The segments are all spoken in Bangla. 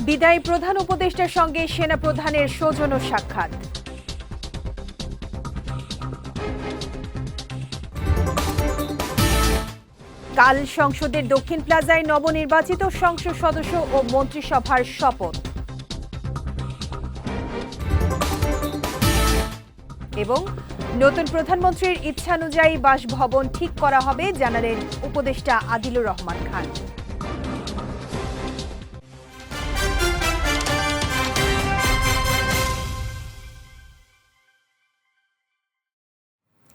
বিদায়ী প্রধান উপদেষ্টার সঙ্গে সেনাপ্রধানের সৌজন্য সাক্ষাৎ। কাল সংসদের দক্ষিণ প্লাজায় নবনির্বাচিত সংসদ সদস্য ও মন্ত্রিসভার শপথ। এবং নতুন প্রধানমন্ত্রীর ইচ্ছানুযায়ী বাসভবন ঠিক করা হবে জানালেন উপদেষ্টা আদিলুর রহমান খান।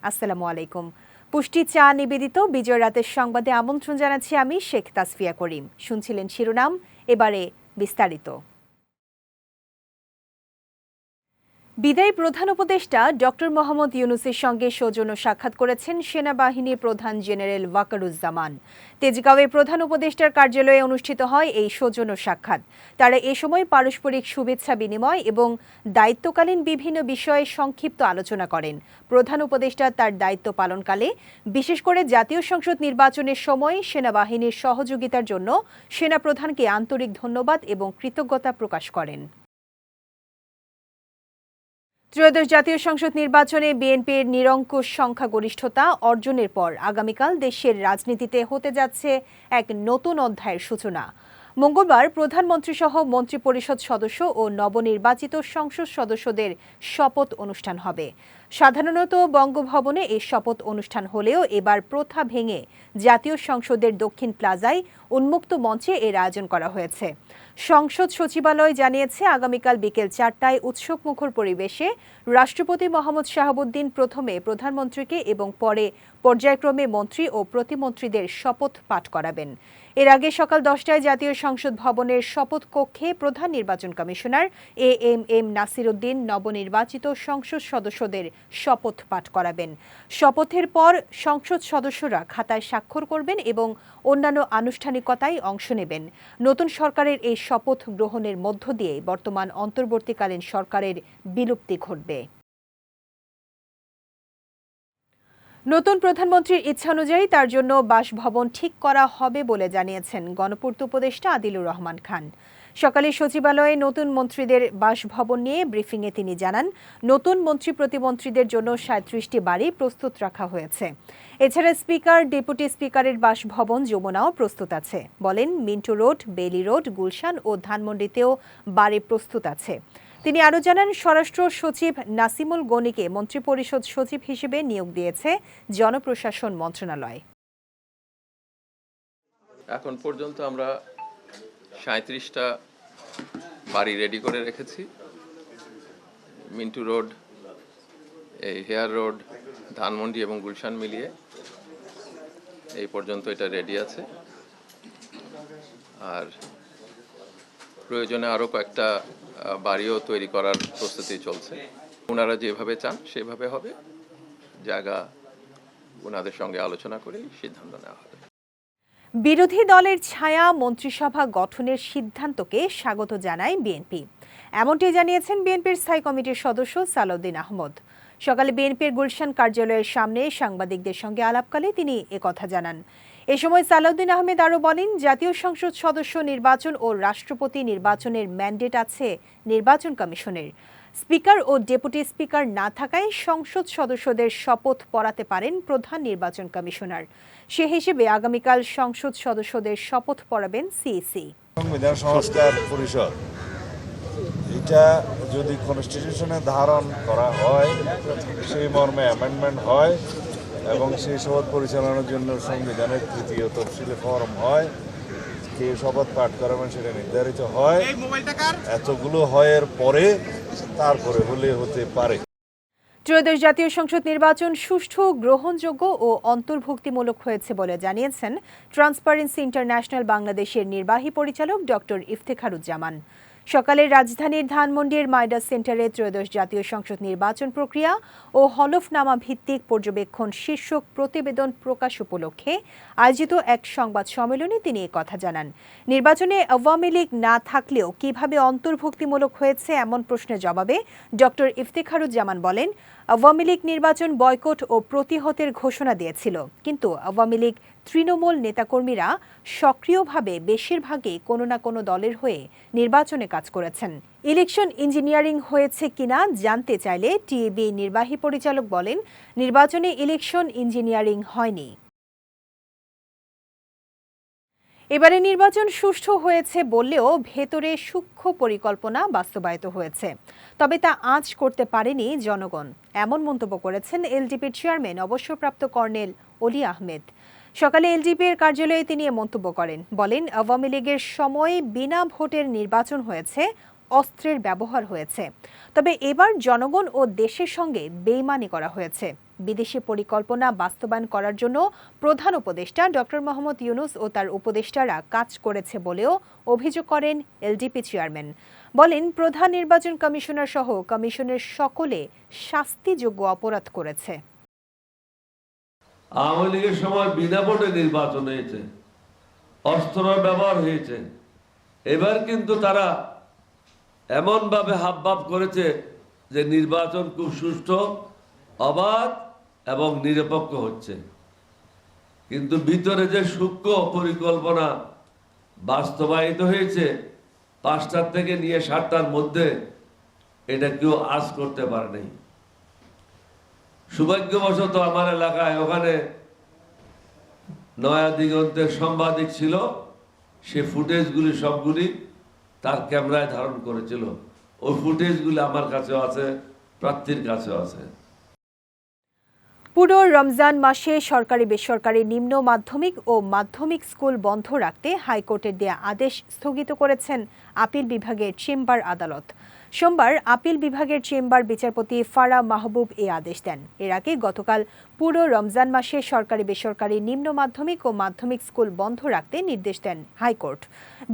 আসসালামু আলাইকুম। পুষ্টি চা নিবেদিত বিজয় রাতের সংবাদে আমন্ত্রণ জানাচ্ছি আমি শেখ তাসফিয়া করিম। শুনছিলেন শিরোনাম, এবারে বিস্তারিত। বিদায়ী প্রধান উপদেষ্টা ডক্টর মোহাম্মদ ইউনূসের সঙ্গে সৌজন্য সাক্ষাৎ করেছেন সেনাবাহিনীর প্রধান জেনারেল ওয়াকারুজ্জামান। তেজগাঁওয়ে প্রধান উপদেষ্টার কার্যালয়ে অনুষ্ঠিত হয় এই সৌজন্য সাক্ষাৎ। তারা এ সময় পারস্পরিক শুভেচ্ছা বিনিময় এবং দায়িত্বকালীন বিভিন্ন বিষয়ে সংক্ষিপ্ত আলোচনা করেন। প্রধান উপদেষ্টা তার দায়িত্ব পালনকালে বিশেষ করে জাতীয় সংসদ নির্বাচনের সময় সেনাবাহিনীর সহযোগিতার জন্য সেনাপ্রধানকে আন্তরিক ধন্যবাদ এবং কৃতজ্ঞতা প্রকাশ করেন। ত্রয়োদশ জাতীয় সংসদ নির্বাচনে বিএনপির নিরঙ্কুশ সংখ্যাগরিষ্ঠতা অর্জনের পর আগামীকাল দেশের রাজনীতিতে হতে যাচ্ছে এক নতুন অধ্যায়ের সূচনা। মঙ্গলবার প্রধানমন্ত্রীসহ মন্ত্রিপরিষদ সদস্য ও নবনির্বাচিত সংসদ সদস্যদের শপথ অনুষ্ঠান হবে। সাধারণত বঙ্গভবনে এই শপথ অনুষ্ঠান হলেও এবার প্রথা ভেঙে জাতীয় সংসদের দক্ষিণ প্লাজায় উন্মুক্ত মঞ্চে এর আয়োজন করা হয়েছে। সংসদ সচিবালয় জানিয়েছে, আগামীকাল বিকেল 4টায় উৎসবমুখর পরিবেশে রাষ্ট্রপতি মোহাম্মদ শাহাবুদ্দিন প্রথমে প্রধানমন্ত্রীকে এবং পরে পর্যায়ক্রমে মন্ত্রী ও প্রতিমন্ত্রীদের শপথ পাঠ করাবেন। এর আগে সকাল 10টায় জাতীয় সংসদ ভবনের শপথ কক্ষে প্রধান নির্বাচন কমিশনার এএমএম নাসির উদ্দিন নবনির্বাচিত সংসদ সদস্যদের শপথ পাঠ করাবেন। শপথের পর সংসদ সদস্যরা খাতায় স্বাক্ষর করবেন এবং অন্যান্য আনুষ্ঠানিকতায় অংশ নেবেন। নতুন সরকারের এই শপথ গ্রহণের মধ্য দিয়ে বর্তমান অন্তর্বর্তীকালীন সরকারের বিলুপ্তি ঘটবে। নতুন প্রধানমন্ত্রীর ইচ্ছানুযায়ী তার জন্য বাসভবন ঠিক করা হবে বলে জানিয়েছেন গণপূর্ত উপদেষ্টা আদিলুর রহমান খান। সকালে সচিবালয়ে নতুন মন্ত্রীদের বাসভবন নিয়ে ব্রিফিংয়ে তিনি জানান, নতুন মন্ত্রী প্রতিমন্ত্রীদের জন্য 37টি বাড়ি প্রস্তুত রাখা হয়েছে। এছাড়া স্পিকার, ডেপুটি স্পিকারের বাসভবন যমুনাও প্রস্তুত আছে। বলেন, Mintu road, Bailey road, Gulshan ও ধানমন্ডিতেও বাড়ি প্রস্তুত আছে। তিনি আরও জানান, স্বরাষ্ট্র সচিব নাসিমুল গনিকে মন্ত্রিপরিষদ সচিব হিসেবে নিয়োগ দিয়েছে জনপ্রশাসন মন্ত্রণালয়। এখন পর্যন্ত আমরা 37টা বাড়ি রেডি করে রেখেছি। মিন্টু রোড, এই হেয়ার রোড, ধানমন্ডি এবং গুলশান মিলিয়ে এই পর্যন্ত এটা রেডি আছে। আর প্রয়োজনে আরও কয়েকটা বাড়িও তৈরি করার প্রস্তুতি চলছে। ওনারা যেভাবে চান সেভাবে হবে। জায়গা ওনাদের সঙ্গে আলোচনা করে সিদ্ধান্ত নেওয়া হবে। বিরোধী দলের ছায়া মন্ত্রিসভা গঠনের সিদ্ধান্তকে স্বাগত জানায় বিএনপি। এমনটি জানিয়েছেন বিএনপির স্থায়ী কমিটির সদস্য সালাউদ্দিন আহমদ। সকালে বিএনপির গুলশান কার্যালয়ের সামনে সাংবাদিকদের সঙ্গে আলাপকালে তিনি একথা জানান। এ সময় সালাউদ্দিন আহমেদ আরও বলেন, জাতীয় সংসদ সদস্য নির্বাচন ও রাষ্ট্রপতি নির্বাচনের ম্যান্ডেট আছে নির্বাচন কমিশনের। স্পিকার ও ডেপুটি স্পিকার না থাকায় সংসদ সদস্যদের শপথ পড়াতে পারেন প্রধান নির্বাচন কমিশনার। সে হিসেবে আগামীকাল সংসদ সদস্যদের শপথ পড়াবেন সিইসি। সংবিধান সংস্কার পরিষদ এটা যদি কনস্টিটিউশনে ধারণ করা হয়, সেই মর্মে অ্যামেন্ডমেন্ট হয় এবং সেই শপথ পরিচালনার জন্য সংবিধানের 3য় তফসিলে ফরম হয়, কে শপথ পাঠ করাবেন সেটা নির্ধারিত হয়। এতগুলো হয়ের পরে তারপরে হলে হতে পারে। ত্রয়োদশ জাতীয় সংসদ নির্বাচন সুষ্ঠু, গ্রহণযোগ্য ও অন্তর্ভুক্তিমূলক হয়েছে বলে জানিয়েছেন ট্রান্সপারেন্সি ইন্টারন্যাশনাল বাংলাদেশের নির্বাহী পরিচালক ডক্টর ইফতেখারুজ্জামান। সকালে রাজধানীর ধানমন্ডির মাইডাস সেন্টারে ত্রয়োদশ জাতীয় সংসদ নির্বাচন প্রক্রিয়া ও হলফনামা ভিত্তিক পর্যবেক্ষণ শীর্ষক প্রতিবেদন প্রকাশ উপলক্ষে আয়োজিত এক সংবাদ সম্মেলনে তিনি কথা জানান। নির্বাচনে আওয়ামী লীগ না থাকলেও কিভাবে অন্তর্ভুক্তিমূলক হয়েছে এমন প্রশ্নের জবাবে ডক্টর ইফতেখারুজ্জামান বলেন, আওয়ামী লীগ নির্বাচন বয়কট ও প্রতিহতের ঘোষণা দিয়েছিল, কিন্তু আওয়ামী লীগ তৃণমূল নেতাকর্মীরা সক্রিয়ভাবে বেশিরভাগই কোনো না কোনো দলের হয়ে নির্বাচনে কাজ করেছেন। ইলেকশন ইঞ্জিনিয়ারিং হয়েছে কিনা জানতে চাইলে টিএবি নির্বাহী পরিচালক বলেন, নির্বাচনে ইলেকশন ইঞ্জিনিয়ারিং হয়নি। এবারে নির্বাচন সুষ্ঠু হয়েছে বললেও ভেতরে সূক্ষ্ম পরিকল্পনা বাস্তবায়িত হয়েছে, তবে তা আঁচ করতে পারেনি জনগণ, এমন মন্তব্য করেছেন এলডিপির চেয়ারম্যান অবসরপ্রাপ্ত কর্নেল অলি আহমেদ। সকালে এলডিপির কার্যালয়ে তিনি এ মন্তব্য করেন, বলেন আওয়ামী লীগের সময়ে বিনা ভোটের নির্বাচন হয়েছে, অস্ত্রের ব্যবহার হয়েছে, তবে এবার জনগণ ও দেশের সঙ্গে বেইমানি করা হয়েছে। বিদেশি পরিকল্পনা বাস্তবায়ন করার জন্য প্রধান উপদেষ্টা ডক্টর মোহাম্মদ ইউনূস ও তার উপদেষ্টারা কাজ করেছে বলেও অভিযোগ করেন এলডিপি চেয়ারম্যান। বলেন, প্রধান নির্বাচন কমিশনার সহ কমিশনের সকলে শাস্তিযোগ্য অপরাধ করেছে। আওয়ামী লীগের সময় বিনা ভোটে নির্বাচন হয়েছে, অস্ত্র ব্যবহার হয়েছে। এবার কিন্তু তারা এমনভাবে হাবভাব করেছে যে নির্বাচন খুব সুষ্ঠু, অবাধ এবং নিরপেক্ষ হচ্ছে, কিন্তু ভিতরে যে সূক্ষ্ম পরিকল্পনা বাস্তবায়িত হয়েছে 5টার থেকে নিয়ে 7টার মধ্যে, এটা কেউ আজ করতে পারেনি। সৌভাগ্যবশত আমার এলাকায় ওখানে নয়া দিগন্তের সাংবাদিক ছিল, সে ফুটেজগুলি সবগুলি তার ক্যামেরায় ধারণ করেছিল। ওই ফুটেজগুলি আমার কাছেও আছে, প্রার্থীর কাছেও আছে। পুরো রমজান মাসে সরকারি বেসরকারি নিম্ন মাধ্যমিক ও মাধ্যমিক স্কুল বন্ধ রাখতে হাইকোর্টের দেয়া আদেশ স্থগিত করেছেন আপিল বিভাগের চেম্বার আদালত। সোমবার আপিল বিভাগের চেম্বার বিচারপতি ফারা মাহবুব এ আদেশ দেন। এর আগে গতকাল পুরো রমজান মাসে সরকারি বেসরকারি নিম্ন মাধ্যমিক ও মাধ্যমিক স্কুল বন্ধ রাখতে নির্দেশ দেন হাইকোর্ট।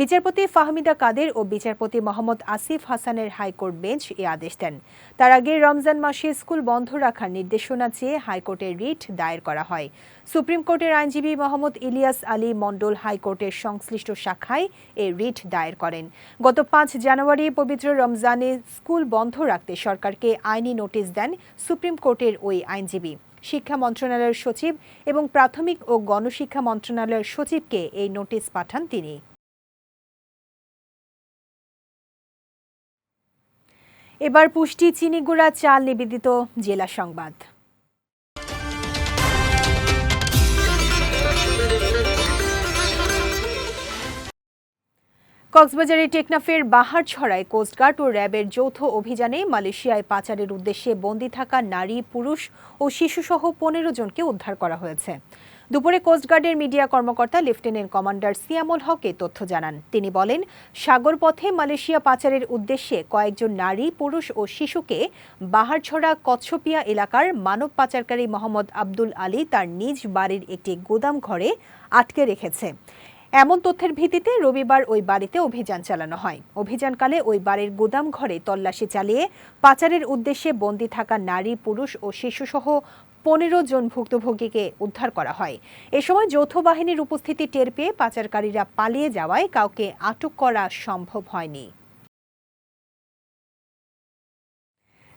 বিচারপতি ফাহমিদা কাদের ও বিচারপতি মোহাম্মদ আসিফ হাসানের হাইকোর্ট বেঞ্চ এ আদেশ দেন। তার আগে রমজান মাসে স্কুল বন্ধ রাখার নির্দেশনা চেয়ে হাইকোর্টে রিট দায়ের করা হয়। সুপ্রিম কোর্টের আইনজীবী মোহাম্মদ ইলিয়াস আলী মণ্ডল হাইকোর্টের সংশ্লিষ্ট শাখায় এ রিট দায়ের করেন। গত 5 জানুয়ারি পবিত্র রমজানে স্কুল বন্ধ রাখতে সরকারকে আইনি নোটিশ দেন সুপ্রিম কোর্টের ওই আইনজীবী। শিক্ষা মন্ত্রণালয়ের সচিব এবং প্রাথমিক ও গণশিক্ষা মন্ত্রণালয়ের সচিবকে এই নোটিশ পাঠান তিনি। এবার পুষ্টি চিনিগুড়া চাল নিবেদিত জেলা সংবাদ। কক্সবাজারের টেকনাফের বাহারছড়ায় কোস্টগার্ড ও র্যাবের যৌথ অভিযানে মালয়েশিয়ায় পাচারের উদ্দেশ্যে বন্দী থাকা নারী, পুরুষ ও শিশুসহ 15 জনকে উদ্ধার করা হয়েছে। দুপুরে কোস্টগার্ডের মিডিয়া কর্মকর্তা লেফটেন্যান্ট কমান্ডার সিয়ামুল হক এ তথ্য জানান। তিনি বলেন, সাগর পথে মালয়েশিয়া পাচারের উদ্দেশ্যে কয়েকজন নারী, পুরুষ ও শিশুকে বাহারছড়া কচ্ছপিয়া এলাকার মানব পাচারকারী মোহাম্মদ আব্দুল আলী তার নিজ বাড়ির একটি গোদাম ঘরে আটকে রেখেছে। এমন তথ্যের ভিত্তিতে রবিবার ওই বাড়িতে অভিযান চালানো হয়। অভিযানকালে ওই বাড়ির গোদাম ঘরে তল্লাশি চালিয়ে পাচারের উদ্দেশ্যে বন্দী থাকা নারী, পুরুষ ও শিশুসহ 15 জন ভুক্তভোগীকে উদ্ধার করা হয়। এ সময় যৌথ বাহিনীর উপস্থিতি টের পেয়ে পাচারকারীরা পালিয়ে যাওয়ায় কাউকে আটক করা সম্ভব হয়নি।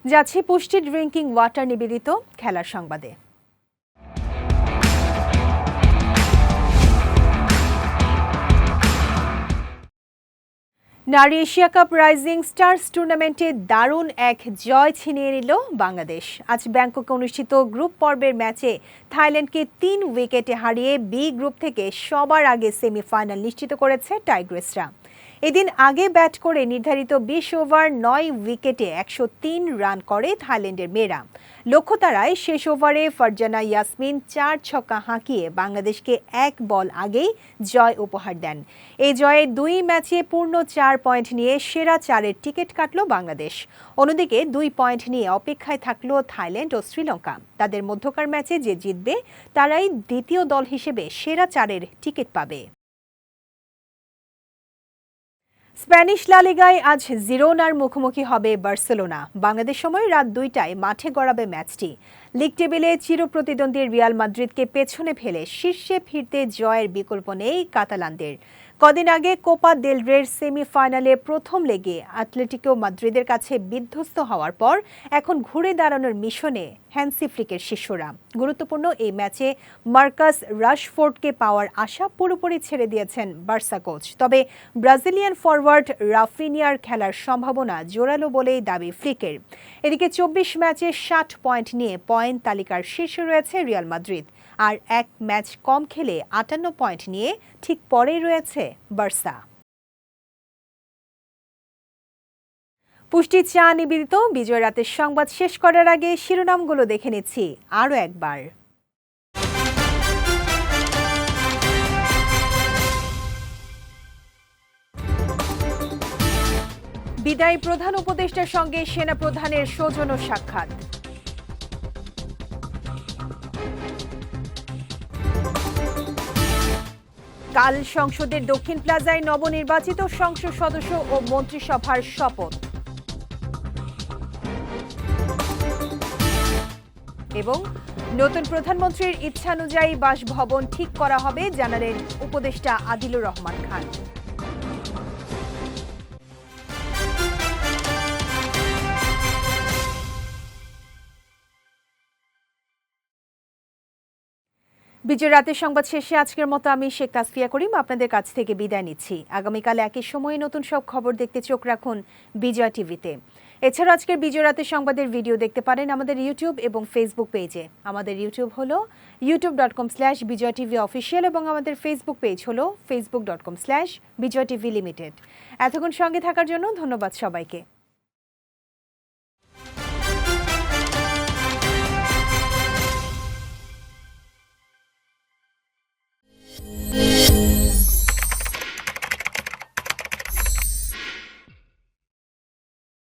যাচ্ছে পুষ্টি ড্রিঙ্কিং ওয়াটার নিবেদিত খেলার সংবাদে। নারী এশিয়া কাপ রাইজিং স্টার্স টুর্নামেন্টে দারুণ এক জয় ছিনিয়ে নিল বাংলাদেশ। আজ ব্যাংককে অনুষ্ঠিত গ্রুপ পর্বের ম্যাচে থাইল্যান্ডকে 3 উইকেটে হারিয়ে বি গ্রুপ থেকে সবার আগে সেমিফাইনাল নিশ্চিত করেছে টাইগ্রেসরা। এদিন আগে ব্যাট করে নির্ধারিত 20 ওভার 9 উইকেটে 103 রান করে থাইল্যান্ডের মেয়েরা। লক্ষ্যতারায় শেষ ওভারে ফারজানা ইয়াসমিন 4 ছক্কা হাঁকিয়ে বাংলাদেশকে 1 বল আগেই জয় উপহার দেন। এই জয়ে 2 ম্যাচে পূর্ণ 4 পয়েন্ট নিয়ে সেরা 4-এর টিকিট কাটল বাংলাদেশ। অন্যদিকে 2 পয়েন্ট নিয়ে অপেক্ষায় থাকল থাইল্যান্ড ও শ্রীলঙ্কা। তাদের মধ্যকার ম্যাচে যে জিতবে তারাই দ্বিতীয় দল হিসেবে সেরা 4-এর টিকিট পাবে। স্প্যানিশ লা লিগায় আজ জিরোনার মুখোমুখি হবে বার্সেলোনা। বাংলাদেশ সময় রাত 2টায় মাঠে গড়াবে ম্যাচটি। লিগ টেবিলে চিরপ্রতিদ্বন্দ্বী রিয়াল মাদ্রিদকে পেছনে ফেলে শীর্ষে ফিরতে জয়ের বিকল্প নেই কাতালানদের। কদিন আগে কোপা দেল রের সেমিফাইনালে প্রথম লেগে অ্যাটলেটিকো মাদ্রিদের কাছে বিধ্বস্ত হওয়ার পর এখন ঘুরে দাঁড়ানোর মিশনে হ্যান্সি ফ্লিকের শিষ্যরা। গুরুত্বপূর্ণ এই ম্যাচে মার্কাস রাশফোর্ডকে পাওয়ার আশা পুরোপুরি ছেড়ে দিয়েছেন বার্সা কোচ। তবে ব্রাজিলিয়ান ফরওয়ার্ড রাফিনিয়ার খেলার সম্ভাবনা জোরালো বলেই দাবি ফ্লিকের। এদিকে 24 ম্যাচে 60 পয়েন্ট নিয়ে পয়েন্ট তালিকার শীর্ষে রয়েছে রিয়াল মাদ্রিদ, আর এক ম্যাচ কম খেলে 58 পয়েন্ট নিয়ে ঠিক পরেই রয়েছে বার্সা। পুষ্টি চা নিবেদিত বিজয় রাতের সংবাদ শেষ করার আগে শিরোনামগুলো দেখে নিচ্ছি আরও একবার। বিদায়ী প্রধান উপদেষ্টার সঙ্গে সেনাপ্রধানের সৌজন্য সাক্ষাৎ। কাল সংসদের দক্ষিণ প্লাজায় নবনির্বাচিত সংসদ সদস্য ও মন্ত্রিসভার শপথ। এবং নতুন প্রধানমন্ত্রীর ইচ্ছানুযায়ী বাসভবন ঠিক করা হবে, জানালেন উপদেষ্টা আদিলুর রহমান খান। বিজয় রাতের সংবাদ শেষে আজকের মতো আমি শেখ তাসফিয়া করিম আপনাদের কাছ থেকে বিদায় নিচ্ছি। আগামীকাল একই সময়ে নতুন সব খবর দেখতে চোখ রাখুন বিজয় টিভিতে। এছাড়া আজকের বিজয় রাতের সংবাদের ভিডিও দেখতে পারেন আমাদের ইউটিউব এবং ফেসবুক পেজে। আমাদের ইউটিউব হলো youtube.com/BijayTV অফিসিয়াল এবং আমাদের ফেসবুক পেজ হলো facebook.com/BijayTV Limited। এতক্ষণ সঙ্গে থাকার জন্য ধন্যবাদ সবাইকে।